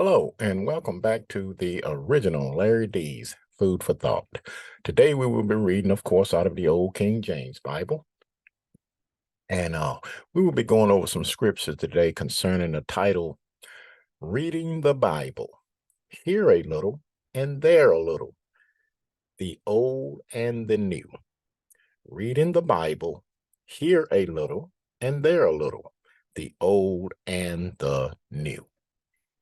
Hello, and welcome back to the original Larry D's Food for Thought. Today we will be reading, of course, out of the old King James Bible. And we will be going over some scriptures today concerning the title, Reading the Bible. Here a little, and there a little, the old and the new. Reading the Bible, here a little, and there a little, the old and the new.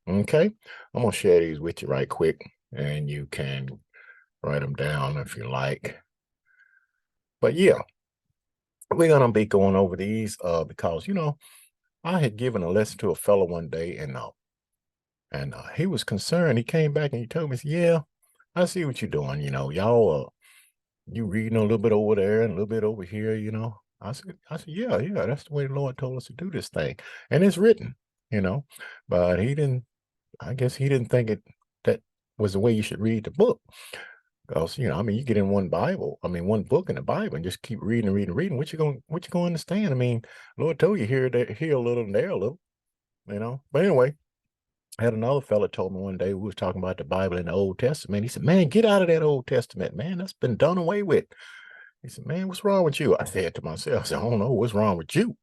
Okay, I'm going to share these with you right quick, and you can write them down if you like. But yeah, we're going to be going over these because, I had given a lesson to a fellow one day, and he was concerned. He came back and he told me, yeah, I see what you're doing. Y'all, you reading a little bit over there and a little bit over here. I said, yeah, that's the way the Lord told us to do this thing. And it's written, you know, but I guess he didn't think that was the way you should read the book. Because, you get in one book in the Bible and just keep reading and reading and reading. What you gonna understand? Lord told you here a little and there a little. But anyway, I had another fella told me one day, we was talking about the Bible in the Old Testament. He said, man, get out of that Old Testament, man. That's been done away with. He said, man, what's wrong with you? I said to myself, I said, I don't know what's wrong with you,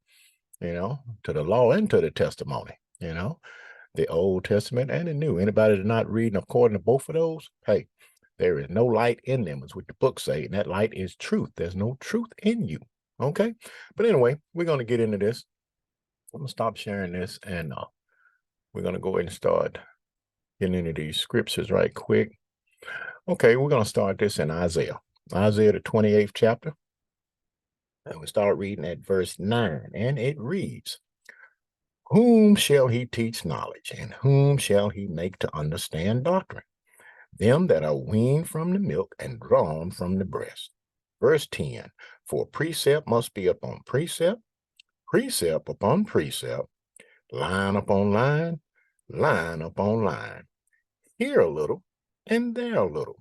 to the law and to the testimony. The Old Testament and the New. Anybody that's not reading according to both of those, hey, there is no light in them, is what the book say, and that light is truth. There's no truth in you. Okay, but anyway, we're going to get into this. I'm going to stop sharing this, and we're going to go ahead and start getting into these scriptures right quick. Okay, we're going to start this in Isaiah, the 28th chapter, and we start reading at verse 9, and it reads, whom shall he teach knowledge, and whom shall he make to understand doctrine? Them that are weaned from the milk and drawn from the breast. Verse 10, for precept must be upon precept, precept upon precept, line upon line, line upon line, here a little, and there a little.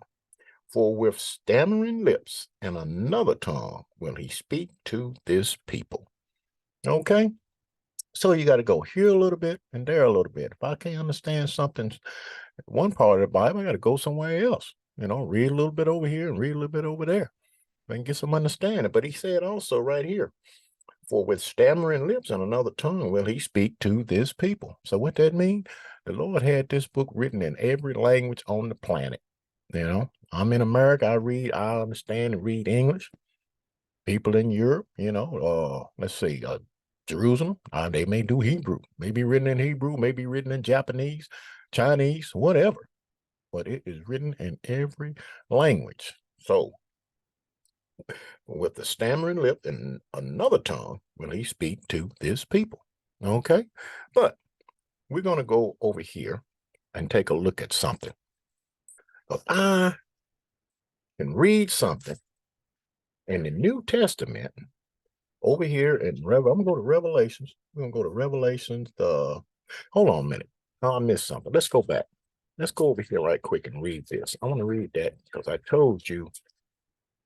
For with stammering lips and another tongue will he speak to this people. Okay? So you got to go here a little bit and there a little bit. If I can't understand something, one part of the Bible, I got to go somewhere else. Read a little bit over here and read a little bit over there and get some understanding. But he said also right here, for with stammering lips and another tongue will he speak to this people. So what that means? The Lord had this book written in every language on the planet. I'm in America. I understand and read English. People in Europe, let's see, Jerusalem, they may do Hebrew, maybe written in Hebrew, maybe written in Japanese, Chinese, whatever, but it is written in every language. So with the stammering lip and another tongue will he speak to this people. Okay, but we're going to go over here and take a look at something. I can read something in the New Testament over here in I'm gonna go to Revelations. We're gonna go to Revelations. Hold on a minute. Oh, I missed something. Let's go back. Let's go over here right quick and read this. I want to read that because I told you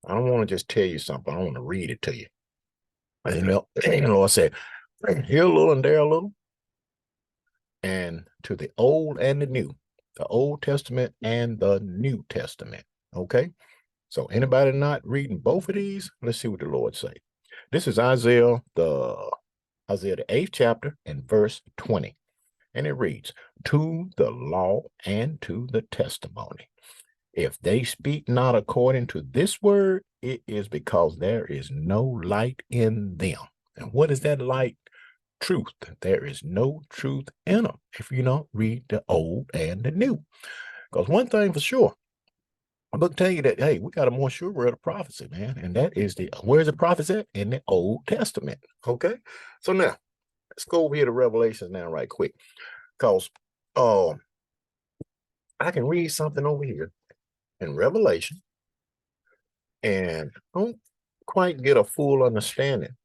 I don't want to just tell you something. I want to read it to you. And I said, here a little and there a little, and to the old and the new, the Old Testament and the New Testament. Okay. So anybody not reading both of these, let's see what the Lord say. This is Isaiah the 8th chapter and verse 20. And it reads, to the law and to the testimony. If they speak not according to this word, it is because there is no light in them. And what is that light? Truth. There is no truth in them if you don't read the old and the new. Because one thing for sure, I'm going to tell you that, hey, we got a more sure word of prophecy, man. And that is where's the prophecy at? In the Old Testament. Okay. So now, let's go over here to Revelations now right quick. Because I can read something over here in Revelation and don't quite get a full understanding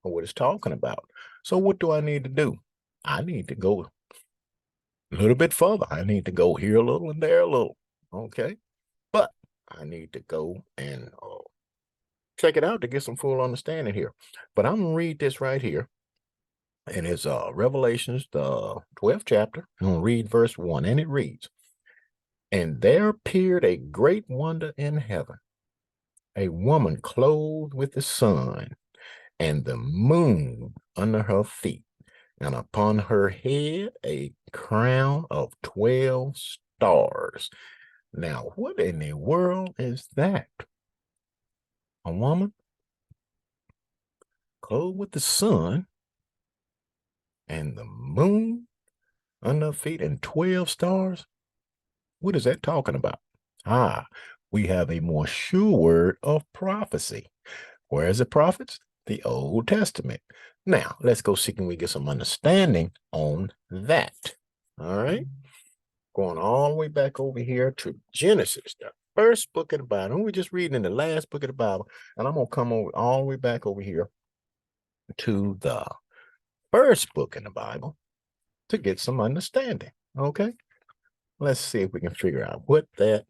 of what it's talking about. So what do I need to do? I need to go a little bit further. I need to go here a little and there a little. Okay. But I need to go and check it out to get some full understanding here. But I'm going to read this right here. And it's Revelations, the 12th chapter. I'm going to read verse 1, and it reads, "And there appeared a great wonder in heaven, a woman clothed with the sun, and the moon under her feet, and upon her head a crown of 12 stars." Now, what in the world is that? A woman clothed with the sun and the moon under her feet and 12 stars? What is that talking about? We have a more sure word of prophecy. Where is the prophets? The Old Testament. Now, let's go see can we get some understanding on that. All right. Going all the way back over here to Genesis, the first book of the Bible. We're just reading in the last book of the Bible. And I'm going to come over all the way back over here to the first book in the Bible to get some understanding. Okay. Let's see if we can figure out what that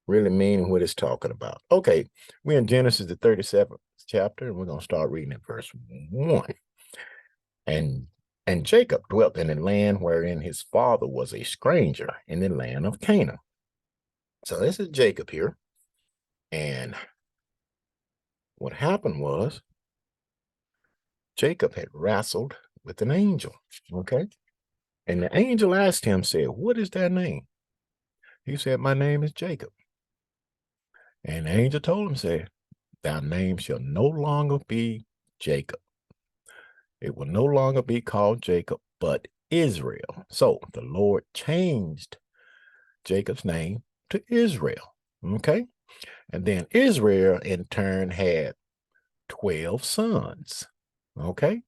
really means and what it's talking about. Okay. We're in Genesis, the 37th chapter, and we're going to start reading at verse 1. And Jacob dwelt in a land wherein his father was a stranger, in the land of Canaan. So this is Jacob here. And what happened was Jacob had wrestled with an angel. Okay. And the angel asked him, said, "What is thy name?" He said, "My name is Jacob." And the angel told him, said, "Thy name shall no longer be Jacob. It will no longer be called Jacob, but Israel." So the Lord changed Jacob's name to Israel. Okay. And then Israel in turn had 12 sons. Okay.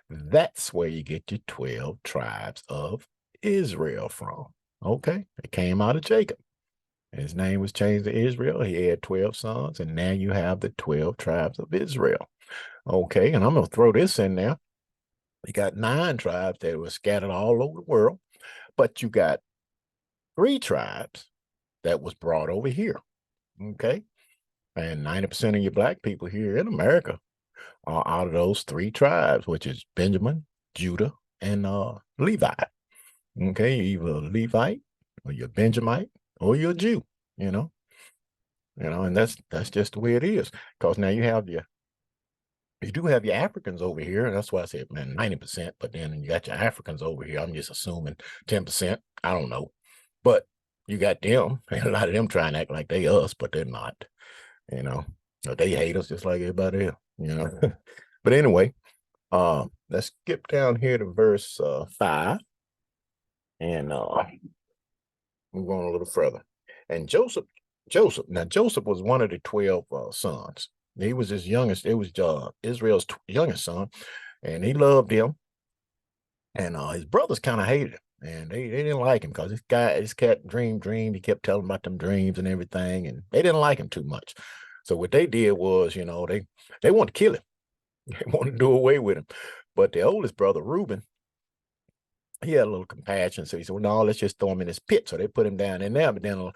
That's where you get your 12 tribes of Israel from. Okay. It came out of Jacob. His name was changed to Israel. He had 12 sons, and now you have the 12 tribes of Israel. Okay. And I'm going to throw this in there. You got 9 tribes that were scattered all over the world, but you got 3 tribes that was brought over here. Okay. And 90% of your black people here in America are out of those 3 tribes, which is Benjamin, Judah, and Levi. Okay. You're either a Levite or you're a Benjamite or you're a Jew, and that's just the way it is. Because now you do have your Africans over here. And that's why I said, man, 90%, but then you got your Africans over here. I'm just assuming 10%. I don't know. But you got them, and a lot of them trying to act like they us, but they're not, you know. They hate us just like everybody else. But anyway, let's skip down here to verse 5, and we're going a little further. And Joseph was one of the 12 sons. He was his youngest. It was Israel's youngest son, and he loved him. And his brothers kind of hated him, and they didn't like him because this cat dreamed. He kept telling about them dreams and everything, and they didn't like him too much. So what they did was, they wanted to kill him. They wanted to do away with him. But the oldest brother, Reuben, he had a little compassion. So he said, "Well, no, let's just throw him in this pit." So they put him down in there. But then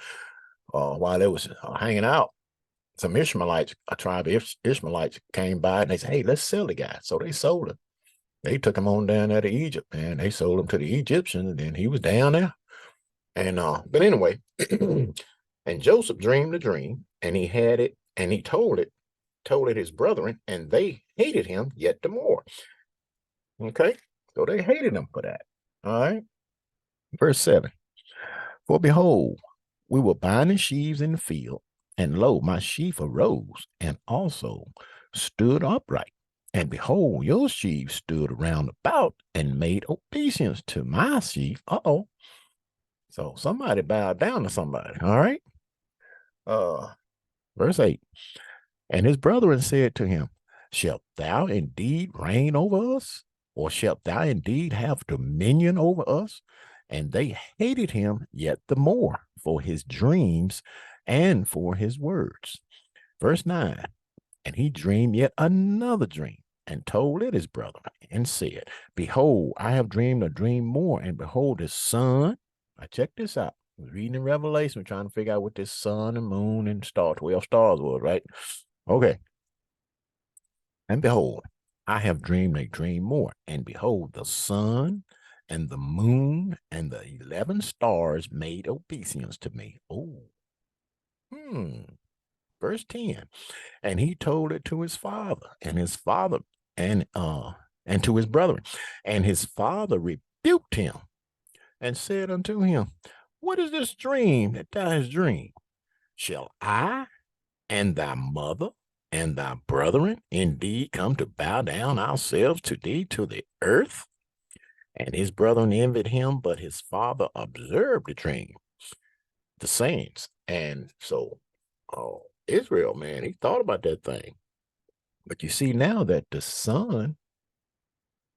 while they was hanging out, some Ishmaelites, a tribe of Ishmaelites came by and they said, "Hey, let's sell the guy." So they sold him. They took him on down there to Egypt, and they sold him to the Egyptians, and then he was down there. And but anyway, and Joseph dreamed a dream, and he had it, and he told it his brethren, and they hated him yet the more. Okay, so they hated him for that. All right, verse 7. "For behold, we were binding sheaves in the field, and lo, my sheaf arose and also stood upright. And behold, your sheaves stood round about and made obeisance to my sheaf." Uh-oh. So somebody bowed down to somebody. All right. Verse 8. "And his brethren said to him, Shalt thou indeed reign over us? Or shalt thou indeed have dominion over us? And they hated him yet the more for his dreams and for his words." Verse 9. "And he dreamed yet another dream, and told it his brother, and said, Behold, I have dreamed a dream more, and behold, the sun." Now check this out. I was reading in Revelation, trying to figure out what this sun and moon and 12 stars was, right? Okay. "And behold, I have dreamed a dream more, and behold, the sun and the moon and the 11 stars made obeisance to me. Oh, hmm. Verse 10. And he told it to his father, and and to his brethren. And his father rebuked him and said unto him, what is this dream that thou hast dreamed? Shall I and thy mother and thy brethren indeed come to bow down ourselves to thee to the earth? And his brethren envied him, but his father observed the dream, the sayings. And so, Israel, man, he thought about that thing. But you see now that the son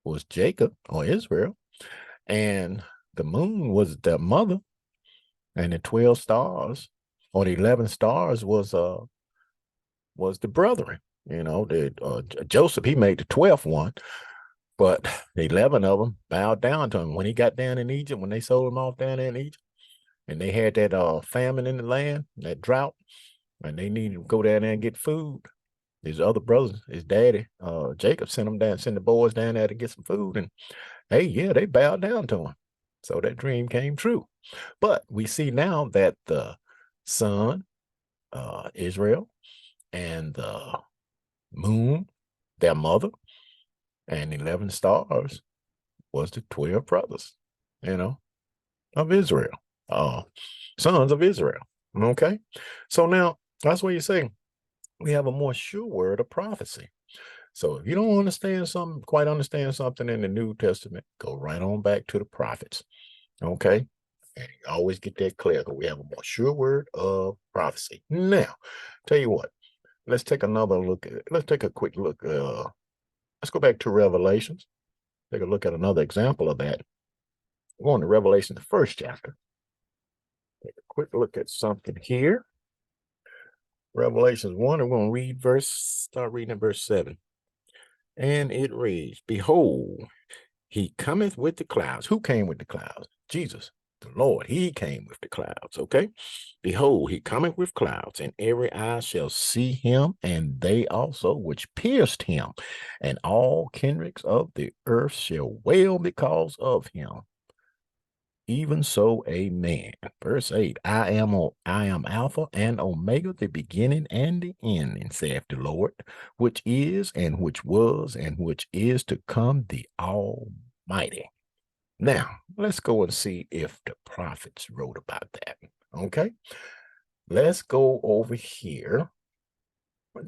was Jacob or Israel, and the moon was the mother, and the 12 stars or the 11 stars was the brethren. You know, Joseph, he made the 12th one, but the 11 of them bowed down to him when he got down in Egypt, when they sold him off down there in Egypt, and they had that famine in the land, that drought, and they needed to go down there and get food. His other brothers, his daddy, Jacob sent the boys down there to get some food, and hey, yeah, they bowed down to him. So that dream came true. But we see now that the sun, Israel, and the moon, their mother, and 11 stars was the 12 brothers, you know, of Israel, sons of Israel. Okay. So now that's what you say. We have a more sure word of prophecy. So if you don't quite understand something in the New Testament, go right on back to the prophets. Okay. And you always get that clear because we have a more sure word of prophecy. Now, tell you what, let's take another look at it. Let's take a quick look. Let's go back to Revelations. Take a look at another example of that. We're going to Revelation, the first chapter. Take a quick look at something here. Revelations 1, and we're going to start reading at verse 7. And it reads, behold, he cometh with the clouds. Who came with the clouds? Jesus, the Lord. He came with the clouds, okay? Behold, he cometh with clouds, and every eye shall see him, and they also which pierced him, and all kindreds of the earth shall wail because of him. Even so, amen. Verse 8, I am Alpha and Omega, the beginning and the ending, saith the Lord, which is and which was and which is to come, the Almighty. Now, let's go and see if the prophets wrote about that. Okay. Let's go over here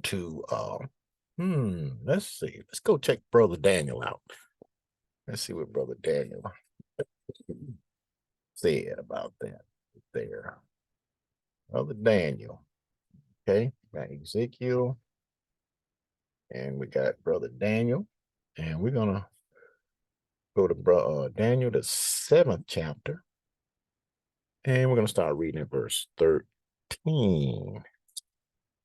to let's see. Let's go check Brother Daniel out. Let's see what Brother Daniel said about that there. Brother Daniel. Okay, got Ezekiel, and we got Brother Daniel, and we're gonna go to Daniel, the 7th chapter, and we're gonna start reading at verse 13.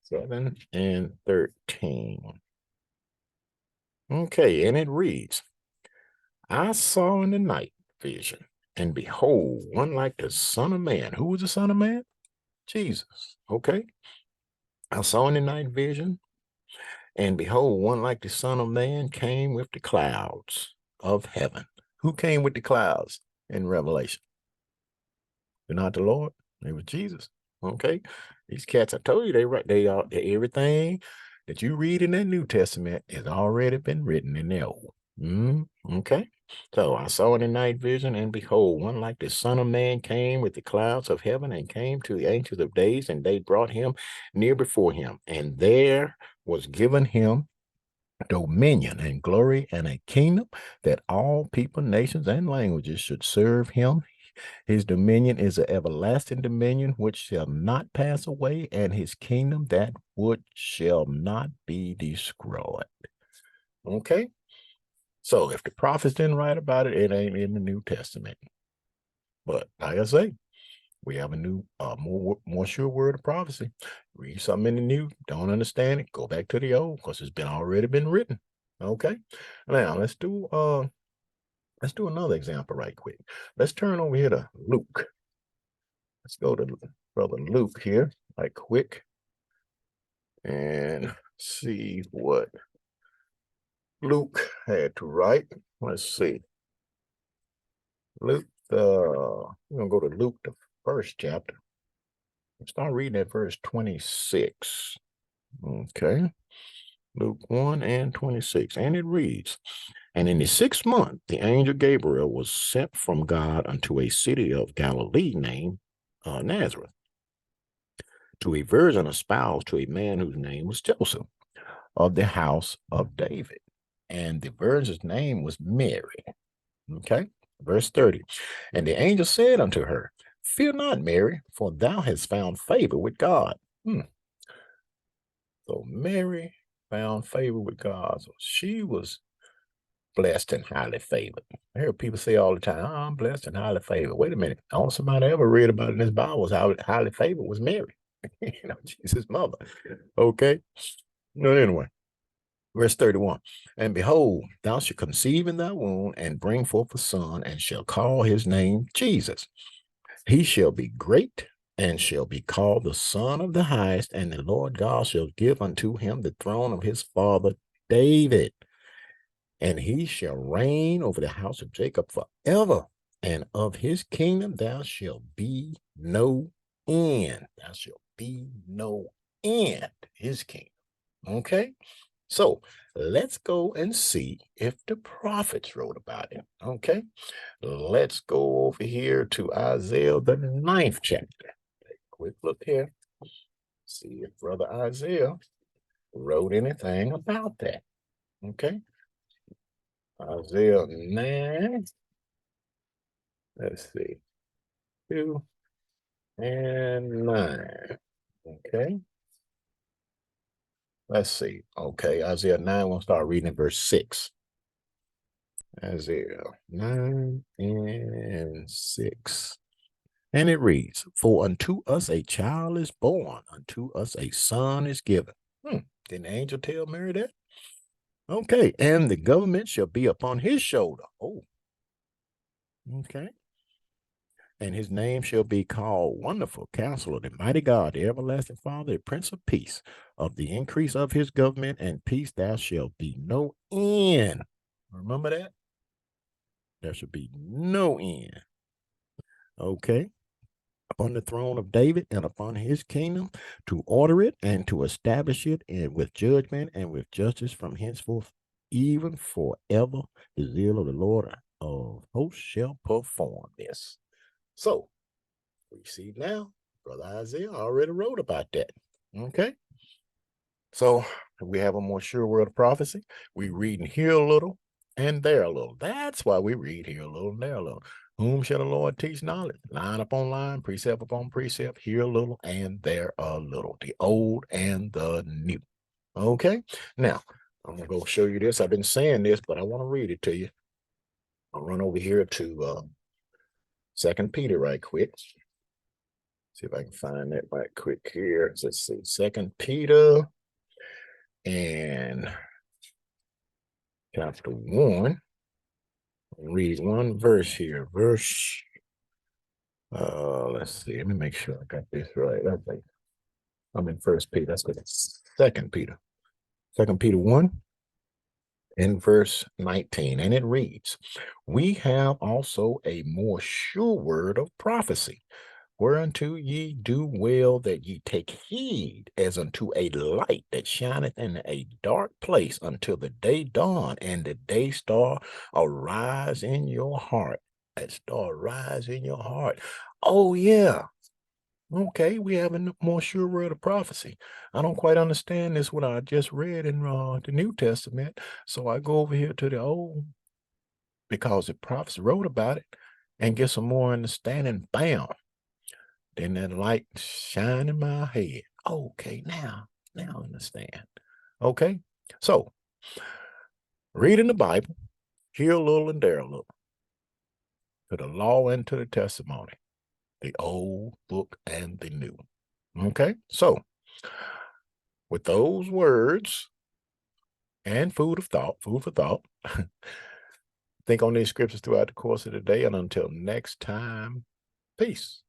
7 and 13. Okay, and it reads, I saw in the night vision, and behold, one like the Son of Man. Who was the Son of Man? Jesus. Okay. I saw in the night vision, and behold, one like the Son of Man came with the clouds of heaven. Who came with the clouds in Revelation? You're not the Lord. It was Jesus. Okay. These cats, I told you, they everything that you read in that New Testament has already been written in the Old. Okay. So I saw in the night vision, and behold, one like the Son of Man came with the clouds of heaven and came to the Ancient of Days, and they brought him near before him. And there was given him dominion and glory and a kingdom that all people, nations, and languages should serve him. His dominion is an everlasting dominion which shall not pass away, and his kingdom that which shall not be destroyed. Okay? So if the prophets didn't write about it, it ain't in the New Testament. But like I say, we have a new, more sure word of prophecy. Read something in the new, don't understand it, go back to the old, because it's already been written. Okay? Now let's do another example right quick. Let's turn over here to Luke. Let's go to Brother Luke here, right quick, and see what Luke had to write. Let's see. Luke, we're going to go to Luke, the first chapter. Start reading at verse 26. Okay. Luke 1 and 26. And it reads, And in the 6th month, the angel Gabriel was sent from God unto a city of Galilee named Nazareth, to a virgin espoused to a man whose name was Joseph, of the house of David. And the virgin's name was Mary. Okay. Verse 30. And the angel said unto her, Fear not, Mary, for thou hast found favor with God. So Mary found favor with God. So she was blessed and highly favored. I hear people say all the time, I'm blessed and highly favored. Wait a minute. All somebody ever read about in this Bible was how highly favored was Mary. Jesus' mother. Okay. But anyway, verse 31. And behold, thou shalt conceive in thy womb and bring forth a son, and shall call his name Jesus. He shall be great and shall be called the Son of the Highest, and the Lord God shall give unto him the throne of his father David. And he shall reign over the house of Jacob forever, and of his kingdom there shall be no end. There shall be no end. His kingdom. Okay? So let's go and see if the prophets wrote about it. Okay? Let's go over here to Isaiah, the 9th chapter. Take a quick look here. See if Brother Isaiah wrote anything about that. Okay? Isaiah 9. Let's see. 2 and 9. Okay. Let's see. Okay. Isaiah 9, we'll start reading at verse 6. Isaiah 9 and 6. And it reads, For unto us a child is born, unto us a son is given. Didn't the angel tell Mary that? Okay. And the government shall be upon his shoulder. Oh. Okay. And his name shall be called Wonderful Counselor, the Mighty God, the Everlasting Father, the Prince of Peace. Of the increase of his government and peace there shall be no end. Remember that? There shall be no end. Okay. Upon the throne of David and upon his kingdom, to order it and to establish it, and with judgment and with justice from henceforth, even forever. The zeal of the Lord of hosts shall perform this. So we see now, Brother Isaiah already wrote about that. Okay. So we have a more sure word of prophecy. We read and hear a little and there a little. That's why we read here a little and there a little. Whom shall the Lord teach knowledge? Line upon line, precept upon precept, here a little and there a little. The old and the new. Okay. Now, I'm going to go show you this. I've been saying this, but I want to read it to you. I'll run over here to 2 Peter right quick. See if I can find that right quick here. Let's see. 2 Peter and chapter 1. Read one verse here. Verse, let's see. Let me make sure I got this right. I think I'm in 1 Peter. That's good. 2 Peter. 2 Peter 1 and verse 19. And it reads, We have also a more sure word of prophecy, whereunto ye do well that ye take heed, as unto a light that shineth in a dark place until the day dawn and the day star arise in your heart. That star arise in your heart. Oh, yeah. Okay, we have a more sure word of prophecy. I don't quite understand this, what I just read in the New Testament. So I go over here to the Old, because the prophets wrote about it, and get some more understanding. Bam. Then that light shine in my head. Okay, now I understand. Okay, so reading the Bible, here a little and there a little, to the law and to the testimony, the old book and the new. Okay, so with those words and food for thought, think on these scriptures throughout the course of the day, and until next time, peace.